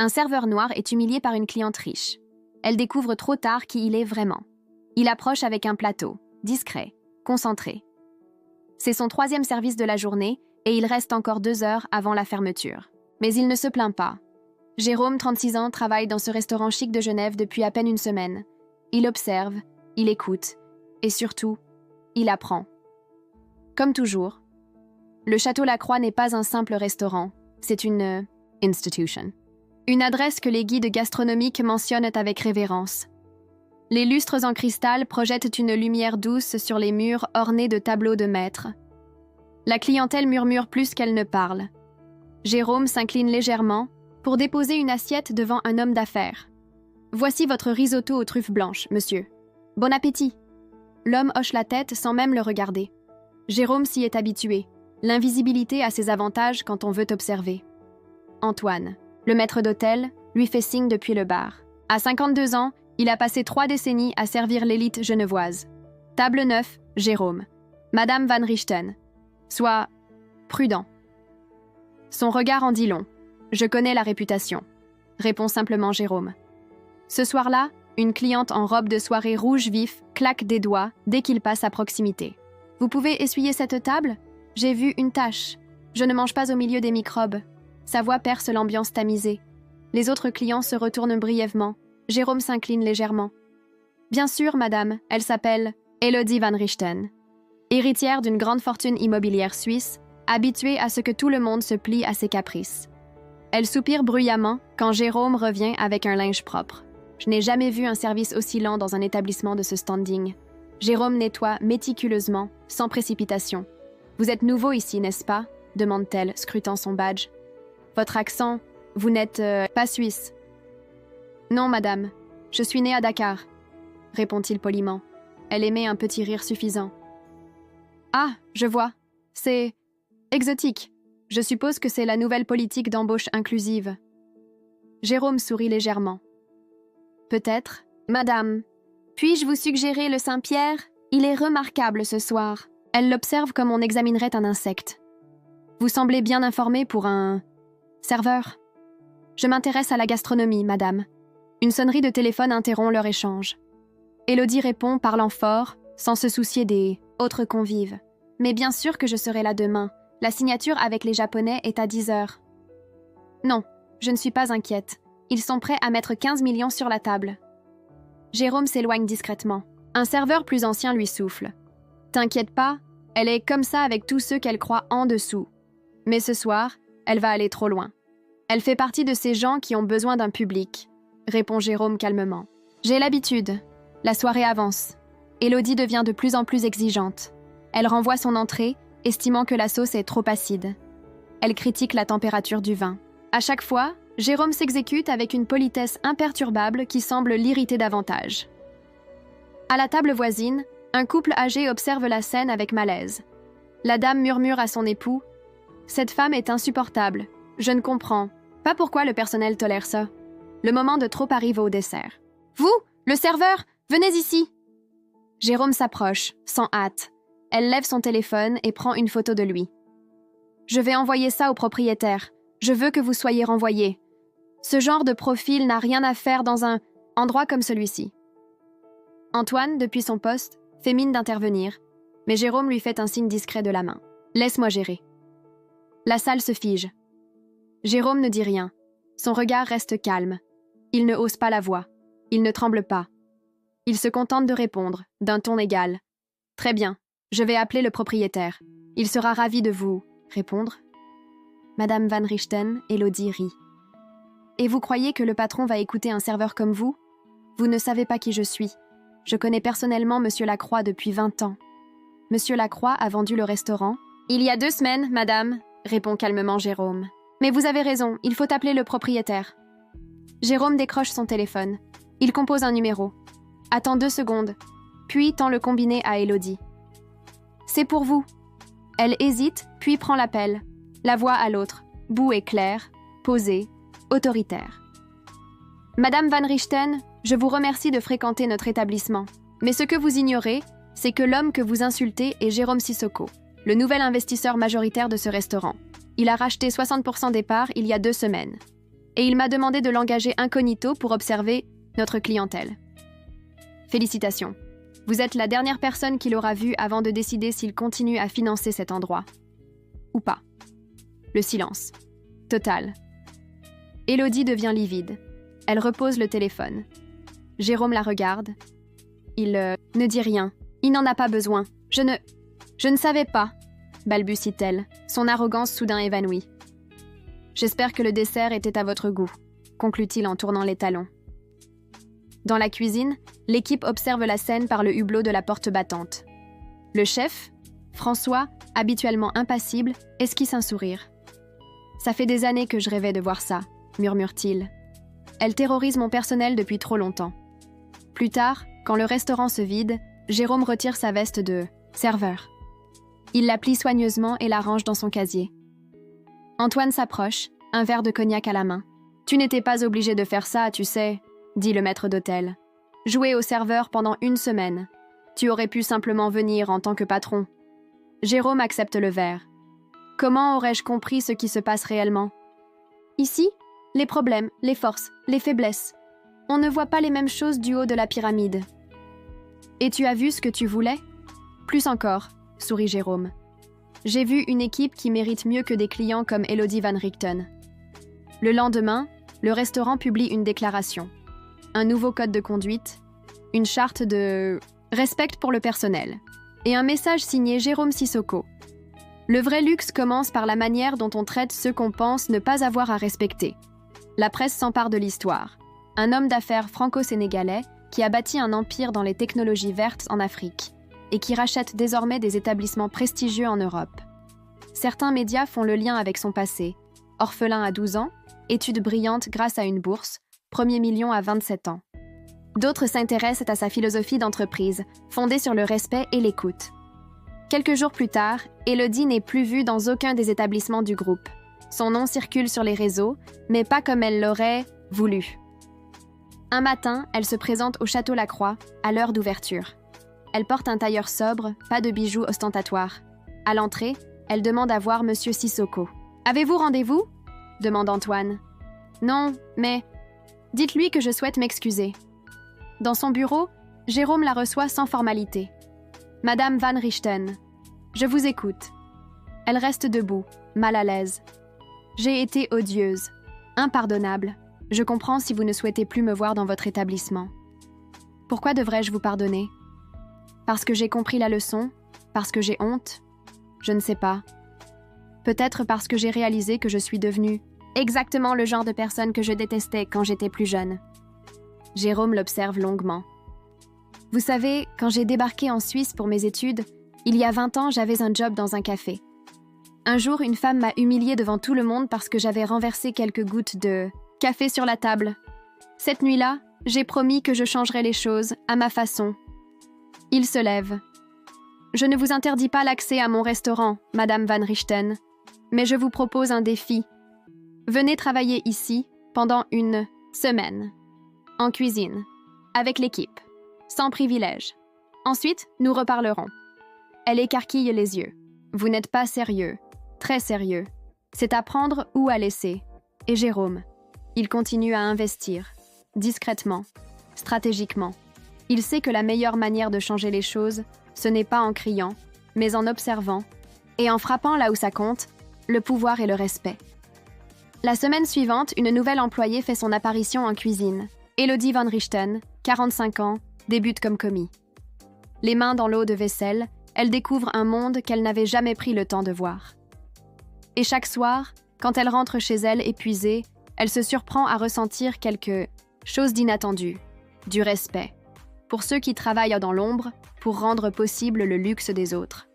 Un serveur noir est humilié par une cliente riche. Elle découvre trop tard qui il est vraiment. Il approche avec un plateau, discret, concentré. C'est son 3e service de la journée et il reste encore 2 heures avant la fermeture. Mais il ne se plaint pas. Jérôme, 36 ans, travaille dans ce restaurant chic de Genève depuis à peine une semaine. Il observe, il écoute et surtout, il apprend. Comme toujours, le Château Lacroix n'est pas un simple restaurant, c'est une institution. Une adresse que les guides gastronomiques mentionnent avec révérence. Les lustres en cristal projettent une lumière douce sur les murs ornés de tableaux de maîtres. La clientèle murmure plus qu'elle ne parle. Jérôme s'incline légèrement pour déposer une assiette devant un homme d'affaires. « Voici votre risotto aux truffes blanches, monsieur. Bon appétit !» L'homme hoche la tête sans même le regarder. Jérôme s'y est habitué. L'invisibilité a ses avantages quand on veut observer. Antoine, le maître d'hôtel, lui fait signe depuis le bar. À 52 ans, il a passé 3 décennies à servir l'élite genevoise. Table 9, Jérôme. Madame Van Richten. Sois prudent. Son regard en dit long. Je connais la réputation, répond simplement Jérôme. Ce soir-là, une cliente en robe de soirée rouge vif claque des doigts dès qu'il passe à proximité. « Vous pouvez essuyer cette table ? J'ai vu une tache. Je ne mange pas au milieu des microbes. » Sa voix perce l'ambiance tamisée. Les autres clients se retournent brièvement. Jérôme s'incline légèrement. « Bien sûr, madame, elle s'appelle Elodie Van Richten. Héritière d'une grande fortune immobilière suisse, habituée à ce que tout le monde se plie à ses caprices. » Elle soupire bruyamment quand Jérôme revient avec un linge propre. Je n'ai jamais vu un service aussi lent dans un établissement de ce standing. Jérôme nettoie méticuleusement, sans précipitation. « Vous êtes nouveau ici, n'est-ce pas ?» demande-t-elle, scrutant son badge. « Votre accent, vous n'êtes pas suisse. »« Non, madame, je suis né à Dakar, » répond-il poliment. Elle émet un petit rire suffisant. « Ah, je vois. C'est exotique. Je suppose que c'est la nouvelle politique d'embauche inclusive. » Jérôme sourit légèrement. « Peut-être. Madame, puis-je vous suggérer le Saint-Pierre ? Il est remarquable ce soir. » Elle l'observe comme on examinerait un insecte. « Vous semblez bien informée pour un serveur. » « Je m'intéresse à la gastronomie, madame. » Une sonnerie de téléphone interrompt leur échange. Élodie répond, parlant fort, sans se soucier des autres convives. « Mais bien sûr que je serai là demain. La signature avec les Japonais est à 10 heures. » « Non, je ne suis pas inquiète. Ils sont prêts à mettre 15 millions sur la table. » Jérôme s'éloigne discrètement. Un serveur plus ancien lui souffle. « T'inquiète pas, elle est comme ça avec tous ceux qu'elle croit en dessous. Mais ce soir, elle va aller trop loin. Elle fait partie de ces gens qui ont besoin d'un public, » répond Jérôme calmement. « J'ai l'habitude. La soirée avance. Élodie devient de plus en plus exigeante. Elle renvoie son entrée, estimant que la sauce est trop acide. Elle critique la température du vin. À chaque fois, Jérôme s'exécute avec une politesse imperturbable qui semble l'irriter davantage. À la table voisine, un couple âgé observe la scène avec malaise. La dame murmure à son époux « Cette femme est insupportable. Je ne comprends pas pourquoi le personnel tolère ça. » Le moment de trop arrive au dessert. « Vous, le serveur, venez ici !» Jérôme s'approche, sans hâte. Elle lève son téléphone et prend une photo de lui. « Je vais envoyer ça au propriétaire. Je veux que vous soyez renvoyé. Ce genre de profil n'a rien à faire dans un endroit comme celui-ci. » Antoine, depuis son poste, fait mine d'intervenir, mais Jérôme lui fait un signe discret de la main. « Laisse-moi gérer. » La salle se fige. Jérôme ne dit rien. Son regard reste calme. Il ne hausse pas la voix. Il ne tremble pas. Il se contente de répondre, d'un ton égal. « Très bien, je vais appeler le propriétaire. Il sera ravi de vous répondre. » Madame Van Richten, Élodie rit. « Et vous croyez que le patron va écouter un serveur comme vous ? Vous ne savez pas qui je suis. Je connais personnellement Monsieur Lacroix depuis 20 ans. Monsieur Lacroix a vendu le restaurant. »« Il y a 2 semaines, madame, » répond calmement Jérôme. « Mais vous avez raison, il faut appeler le propriétaire. » Jérôme décroche son téléphone. Il compose un numéro. Attend 2 secondes, puis tend le combiné à Élodie. « C'est pour vous. » Elle hésite, puis prend l'appel. La voix à l'autre, boue et claire, posée, autoritaire. « Madame Van Richten, je vous remercie de fréquenter notre établissement. Mais ce que vous ignorez, c'est que l'homme que vous insultez est Jérôme Sissoko, le nouvel investisseur majoritaire de ce restaurant. Il a racheté 60% des parts il y a 2 semaines. et il m'a demandé de l'engager incognito pour observer notre clientèle. Félicitations. Vous êtes la dernière personne qu'il aura vue avant de décider s'il continue à financer cet endroit. Ou pas. Le silence. Total. Élodie devient livide. Elle repose le téléphone. Jérôme la regarde. Il ne dit rien. Il n'en a pas besoin. Je ne savais pas, balbutie-t-elle, son arrogance soudain évanouie. J'espère que le dessert était à votre goût, conclut-il en tournant les talons. Dans la cuisine, l'équipe observe la scène par le hublot de la porte battante. Le chef, François, habituellement impassible, esquisse un sourire. « Ça fait des années que je rêvais de voir ça », murmure-t-il. « Elle terrorise mon personnel depuis trop longtemps. » Plus tard, quand le restaurant se vide, Jérôme retire sa veste de serveur. Il la plie soigneusement et la range dans son casier. Antoine s'approche, un verre de cognac à la main. « Tu n'étais pas obligé de faire ça, tu sais, » dit le maître d'hôtel. « Jouer au serveur pendant 1 semaine. Tu aurais pu simplement venir en tant que patron. » Jérôme accepte le verre. Comment aurais-je compris ce qui se passe réellement? Ici, les problèmes, les forces, les faiblesses. On ne voit pas les mêmes choses du haut de la pyramide. Et tu as vu ce que tu voulais? Plus encore, sourit Jérôme. J'ai vu une équipe qui mérite mieux que des clients comme Élodie Van Richten. Le lendemain, le restaurant publie une déclaration. Un nouveau code de conduite, une charte de respect pour le personnel et un message signé Jérôme Sissoko. Le vrai luxe commence par la manière dont on traite ceux qu'on pense ne pas avoir à respecter. La presse s'empare de l'histoire. Un homme d'affaires franco-sénégalais qui a bâti un empire dans les technologies vertes en Afrique et qui rachète désormais des établissements prestigieux en Europe. Certains médias font le lien avec son passé. Orphelin à 12 ans, études brillantes grâce à une bourse, premier million à 27 ans. D'autres s'intéressent à sa philosophie d'entreprise, fondée sur le respect et l'écoute. Quelques jours plus tard, Élodie n'est plus vue dans aucun des établissements du groupe. Son nom circule sur les réseaux, mais pas comme elle l'aurait voulu. Un matin, elle se présente au Château Lacroix, à l'heure d'ouverture. Elle porte un tailleur sobre, pas de bijoux ostentatoires. À l'entrée, elle demande à voir Monsieur Sissoko. « Avez-vous rendez-vous » demande Antoine. « Non, mais... » « Dites-lui que je souhaite m'excuser. » Dans son bureau, Jérôme la reçoit sans formalité. « Madame Van Richten, je vous écoute. » Elle reste debout, mal à l'aise. « J'ai été odieuse, impardonnable. Je comprends si vous ne souhaitez plus me voir dans votre établissement. Pourquoi devrais-je vous pardonner? Parce que j'ai compris la leçon? Parce que j'ai honte? Je ne sais pas. Peut-être parce que j'ai réalisé que je suis devenue exactement le genre de personne que je détestais quand j'étais plus jeune. » Jérôme l'observe longuement. « Vous savez, quand j'ai débarqué en Suisse pour mes études, il y a 20 ans, j'avais un job dans un café. Un jour, une femme m'a humiliée devant tout le monde parce que j'avais renversé quelques gouttes de café sur la table. Cette nuit-là, j'ai promis que je changerais les choses à ma façon. » Il se lève. « Je ne vous interdis pas l'accès à mon restaurant, Madame Van Richten, mais je vous propose un défi. Venez travailler ici pendant 1 semaine, en cuisine, avec l'équipe, sans privilège. Ensuite, nous reparlerons. » Elle écarquille les yeux. « Vous n'êtes pas sérieux, très sérieux. C'est à prendre ou à laisser. » Et Jérôme, il continue à investir, discrètement, stratégiquement. Il sait que la meilleure manière de changer les choses, ce n'est pas en criant, mais en observant, et en frappant là où ça compte, le pouvoir et le respect. La semaine suivante, une nouvelle employée fait son apparition en cuisine. Élodie Van Richten, 45 ans, débute comme commis. Les mains dans l'eau de vaisselle, elle découvre un monde qu'elle n'avait jamais pris le temps de voir. Et chaque soir, quand elle rentre chez elle épuisée, elle se surprend à ressentir quelque chose d'inattendu, du respect, pour ceux qui travaillent dans l'ombre, pour rendre possible le luxe des autres.